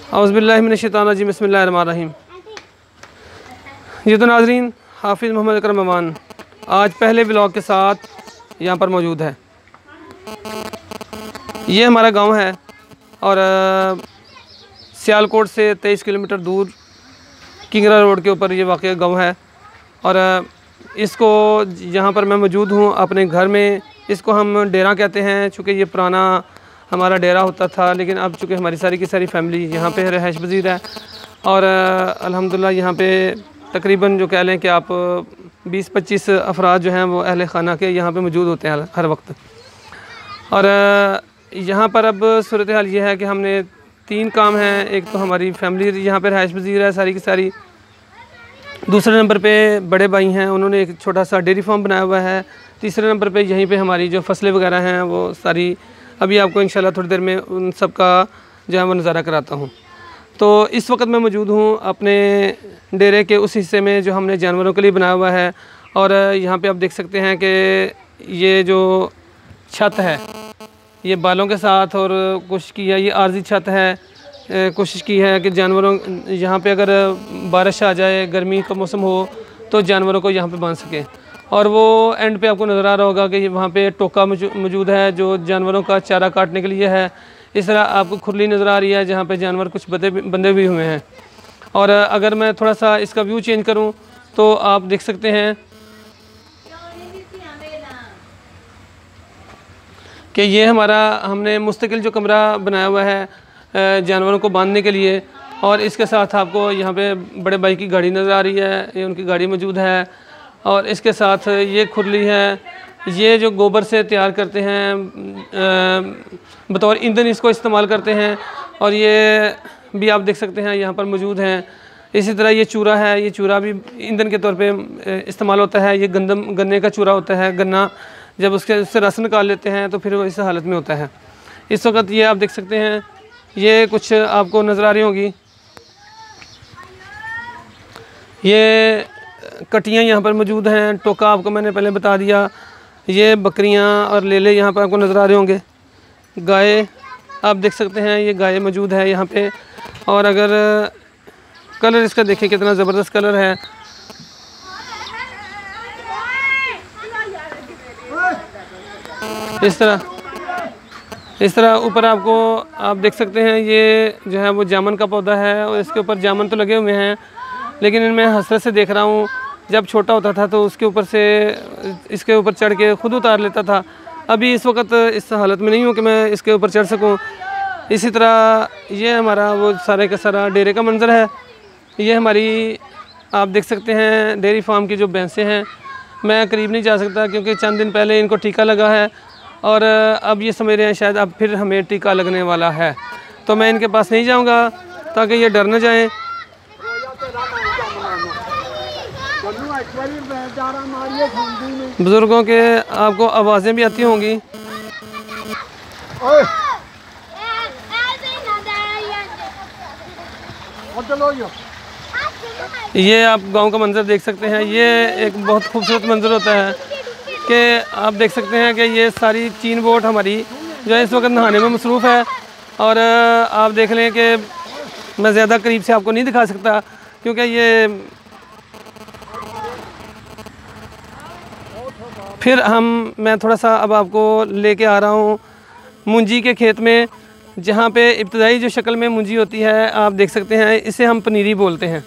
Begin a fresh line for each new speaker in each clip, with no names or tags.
औज़ुबिल्लाहि मिनश्शैतानिर्रजीम बिस्मिल्लाहिर्रहमानिर्रहीम। ये तो नाज़रीन हाफिज़ मोहम्मद अकरम अमान आज पहले ब्लॉग के साथ यहाँ पर मौजूद है। ये हमारा गांव है और सियालकोट से 23 किलोमीटर दूर किंगरा रोड के ऊपर ये वाक़ई गांव है। और इसको यहाँ पर मैं मौजूद हूँ अपने घर में। इसको हम डेरा कहते हैं, चूँकि ये पुराना हमारा डेरा होता था, लेकिन अब चूँकि हमारी सारी की सारी फैमिली यहाँ पे रहायश पज़ीर है। और अल्हम्दुलिल्लाह यहाँ पे तकरीबन जो कह लें कि आप 20-25 अफराद जो हैं वो अहले खाना के यहाँ पे मौजूद होते हैं हर वक्त। और यहाँ पर अब सूरत हाल ये है कि हमने 3 काम हैं। एक तो हमारी फैमिली यहाँ पे रहायश पज़ीर है सारी की सारी। दूसरे नंबर पे बड़े भाई हैं, उन्होंने एक छोटा सा डेयरी फार्म बनाया हुआ है। तीसरे नंबर पे यहीं पे हमारी जो फसलें वगैरह हैं वो सारी, अभी आपको इंशाल्लाह थोड़ी देर में उन सब का जो है वो नज़ारा कराता हूँ। तो इस वक्त मैं मौजूद हूँ अपने डेरे के उस हिस्से में जो हमने जानवरों के लिए बनाया हुआ है। और यहाँ पे आप देख सकते हैं कि ये जो छत है ये बालों के साथ और कोशिश की है, ये आर्जी छत है। कोशिश की है कि जानवरों यहाँ पे अगर बारिश आ जाए, गर्मी का मौसम हो, तो जानवरों को यहाँ पे बांध सकें। और वो एंड पे आपको नज़र आ रहा होगा कि वहाँ पे टोका मौजूद है जो जानवरों का चारा काटने के लिए है। इस तरह आपको खुरली नज़र आ रही है जहाँ पे जानवर कुछ बंधे भी हुए हैं। और अगर मैं थोड़ा सा इसका व्यू चेंज करूँ तो आप देख सकते हैं कि ये हमारा हमने मुस्तकिल जो कमरा बनाया हुआ है जानवरों को बांधने के लिए। और इसके साथ आपको यहाँ पे बड़े भाई की गाड़ी नज़र आ रही है, ये उनकी गाड़ी मौजूद है। और इसके साथ ये खुरली है, ये जो गोबर से तैयार करते हैं बतौर ईंधन इसको इस्तेमाल करते हैं। और ये भी आप देख सकते हैं यहाँ पर मौजूद हैं। इसी तरह ये चूरा है, ये चूरा भी ईंधन के तौर पे इस्तेमाल होता है। ये गन्ने का चूरा होता है। गन्ना जब उससे रस निकाल लेते हैं तो फिर वो इस हालत में होता है। इस वक्त ये आप देख सकते हैं, ये कुछ आपको नज़र आ रही होंगी, ये कटियाँ यहाँ पर मौजूद हैं। टोका आपको मैंने पहले बता दिया। ये बकरियाँ और लेले यहाँ पर आपको नज़र आ रहे होंगे। गाय आप देख सकते हैं, ये गाय मौजूद है यहाँ पे। और अगर कलर इसका देखिए कितना ज़बरदस्त कलर है। इस तरह ऊपर आपको आप देख सकते हैं, ये जो है वो जामुन का पौधा है और इसके ऊपर जामुन तो लगे हुए हैं, लेकिन इनमें हसरत से देख रहा हूँ। जब छोटा होता था तो उसके ऊपर से इसके ऊपर चढ़ के खुद उतार लेता था। अभी इस वक्त इस हालत में नहीं हूँ कि मैं इसके ऊपर चढ़ सकूँ। इसी तरह ये हमारा वो सारे का सारा डेरे का मंज़र है। ये हमारी आप देख सकते हैं डेयरी फार्म की जो भैंसें हैं। मैं करीब नहीं जा सकता क्योंकि चंद दिन पहले इनको टीका लगा है और अब ये समझ रहे हैं शायद अब फिर हमें टीका लगने वाला है। तो मैं इनके पास नहीं जाऊँगा ताकि ये डर न जाएँ। बुज़ुर्गों के आपको आवाज़ें भी आती होंगी। ये आप गांव का मंज़र देख सकते हैं। ये एक बहुत खूबसूरत मंज़र होता है कि आप देख सकते हैं कि ये सारी चीन बोट हमारी जो है इस वक्त नहाने में मसरूफ़ है। और आप देख लें कि मैं ज़्यादा करीब से आपको नहीं दिखा सकता क्योंकि ये फिर मैं थोड़ा सा अब आपको लेके आ रहा हूँ मुंजी के खेत में, जहाँ पे इब्तदाई जो शक्ल में मुंजी होती है आप देख सकते हैं, इसे हम पनीरी बोलते हैं।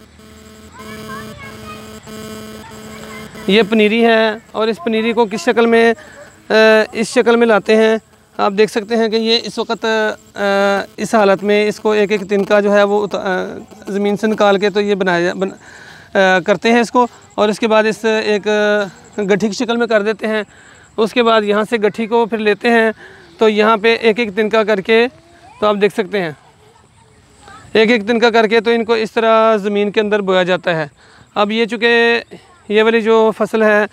ये पनीरी है और इस पनीरी को किस शक्ल में इस शक्ल में लाते हैं। आप देख सकते हैं कि ये इस वक्त इस हालत में इसको एक एक तिनका जो है वो ज़मीन से निकाल के तो ये करते हैं इसको। और इसके बाद इस एक गट्ठी की शक्ल में कर देते हैं। उसके बाद यहाँ से गट्ठी को फिर लेते हैं तो यहाँ पे एक एक तिनका करके तो आप देख सकते हैं एक एक तिनका करके तो इनको इस तरह ज़मीन के अंदर बोया जाता है। अब ये चूँकि ये वाली जो फसल है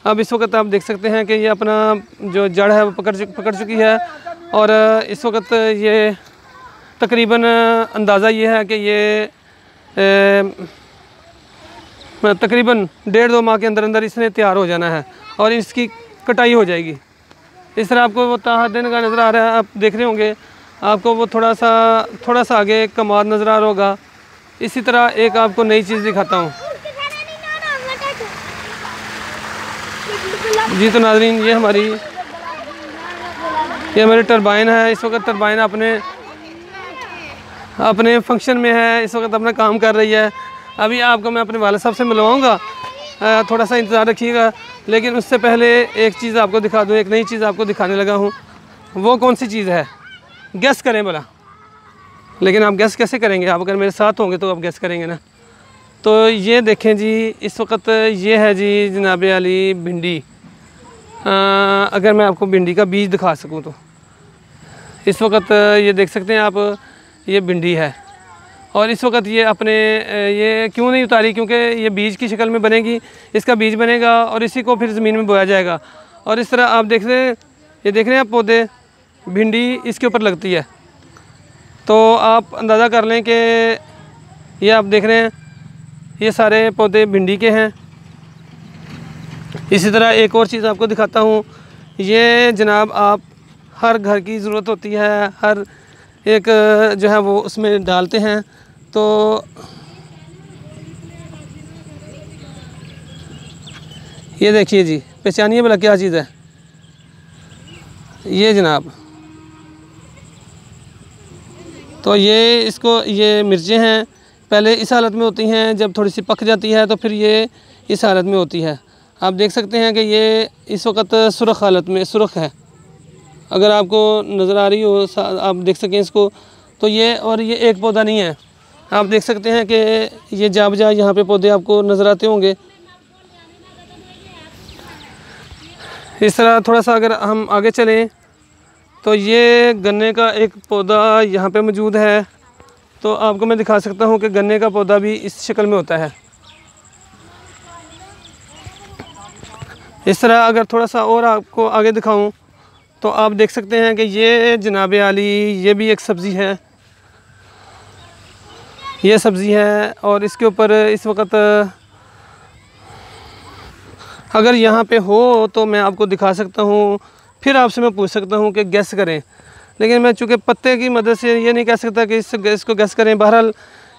अब इस वक्त आप देख सकते हैं कि ये अपना जो जड़ है वो पकड़ चुकी है। और इस वक्त ये तकरीबन अंदाज़ा ये है कि ये तकरीबन 1.5-2 माह के अंदर अंदर इसने तैयार हो जाना है और इसकी कटाई हो जाएगी। इस तरह आपको वो ताहत दिन का नज़र आ रहा है, आप देख रहे होंगे। आपको वो थोड़ा सा आगे कमाद नज़र आ रहा होगा। इसी तरह एक आपको नई चीज़ दिखाता हूँ जी। तो नाज़रीन, ये हमारी टरबाइन है। इस वक्त टरबाइन अपने फंक्शन में है, इस वक्त अपना काम कर रही है। अभी आपको मैं अपने वालिद साहब से मिलवाऊँगा, थोड़ा सा इंतज़ार रखिएगा। लेकिन उससे पहले एक चीज़ आपको दिखा दूँ, एक नई चीज़ आपको दिखाने लगा हूँ। वो कौन सी चीज़ है, गेस करें भला। लेकिन आप गेस कैसे करेंगे? आप अगर मेरे साथ होंगे तो आप गेस करेंगे ना। तो ये देखें जी, इस वक्त ये है जी जनाब अली भिंडी। अगर मैं आपको भिंडी का बीज दिखा सकूँ तो इस वक्त ये देख सकते हैं आप, ये भिंडी है। और इस वक्त ये ये क्यों नहीं उतारी? क्योंकि ये बीज की शक्ल में बनेगी, इसका बीज बनेगा और इसी को फिर ज़मीन में बोया जाएगा। और इस तरह आप देख रहे हैं, ये देख रहे हैं आप पौधे, भिंडी इसके ऊपर लगती है। तो आप अंदाज़ा कर लें कि ये आप देख रहे हैं, ये सारे पौधे भिंडी के हैं। इसी तरह एक और चीज़ आपको दिखाता हूँ। ये जनाब आप हर घर की ज़रूरत होती है, हर एक जो है वो उसमें डालते हैं। तो ये देखिए जी, पहचानिए भला क्या चीज़ है ये जनाब। तो ये मिर्चें हैं। पहले इस हालत में होती हैं, जब थोड़ी सी पक जाती है तो फिर ये इस हालत में होती है। आप देख सकते हैं कि ये इस वक्त सुरख हालत में सुरख है। अगर आपको नज़र आ रही हो, आप देख सकें इसको। तो ये एक पौधा नहीं है, आप देख सकते हैं कि ये जा बजा यहाँ पे पौधे आपको नज़र आते होंगे। इस तरह थोड़ा सा अगर हम आगे चलें तो ये गन्ने का एक पौधा यहाँ पे मौजूद है। तो आपको मैं दिखा सकता हूँ कि गन्ने का पौधा भी इस शक्ल में होता है। इस तरह अगर थोड़ा सा और आपको आगे दिखाऊं तो आप देख सकते हैं कि ये जनाब आली, ये भी एक सब्ज़ी है, ये सब्ज़ी है। और इसके ऊपर इस वक्त अगर यहाँ पे हो तो मैं आपको दिखा सकता हूँ, फिर आपसे मैं पूछ सकता हूँ कि गैस करें। लेकिन मैं चूँकि पत्ते की मदद से ये नहीं कह सकता कि इसको गैस करें। बहरहाल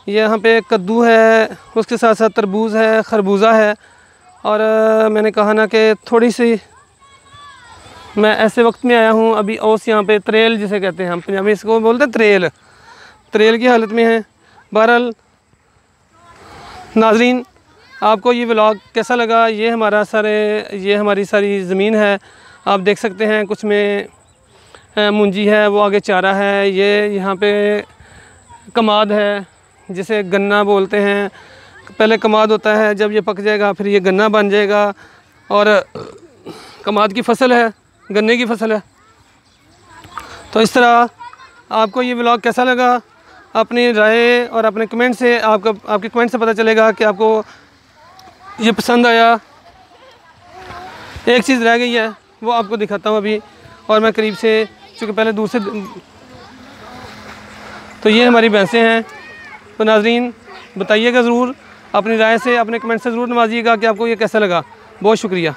यहाँ पे कद्दू है, उसके साथ साथ तरबूज है, खरबूजा है। और मैंने कहा ना कि थोड़ी सी मैं ऐसे वक्त में आया हूँ अभी ओस यहाँ पे त्रेल जिसे कहते हैं हम पंजाबी, इसको बोलते हैं त्रेल की हालत में है। बहरहाल नाज़रीन, आपको ये व्लॉग कैसा लगा? ये हमारी सारी ज़मीन है। आप देख सकते हैं कुछ में मुंजी है, वो आगे चारा है। ये यहाँ पे कमाद है जिसे गन्ना बोलते हैं। पहले कमाद होता है, जब ये पक जाएगा फिर ये गन्ना बन जाएगा। और कमाद की फसल है, गन्ने की फसल है। तो इस तरह आपको ये व्लॉग कैसा लगा? अपनी राय और अपने कमेंट से आपके कमेंट से पता चलेगा कि आपको ये पसंद आया। एक चीज़ रह गई है, वो आपको दिखाता हूँ अभी। और मैं करीब से, चूँकि पहले दूर से, तो ये हमारी भैंसें हैं। तो नाज़रीन बताइएगा ज़रूर, अपनी राय से, अपने कमेंट से ज़रूर नवाजिएगा कि आपको ये कैसा लगा। बहुत शुक्रिया।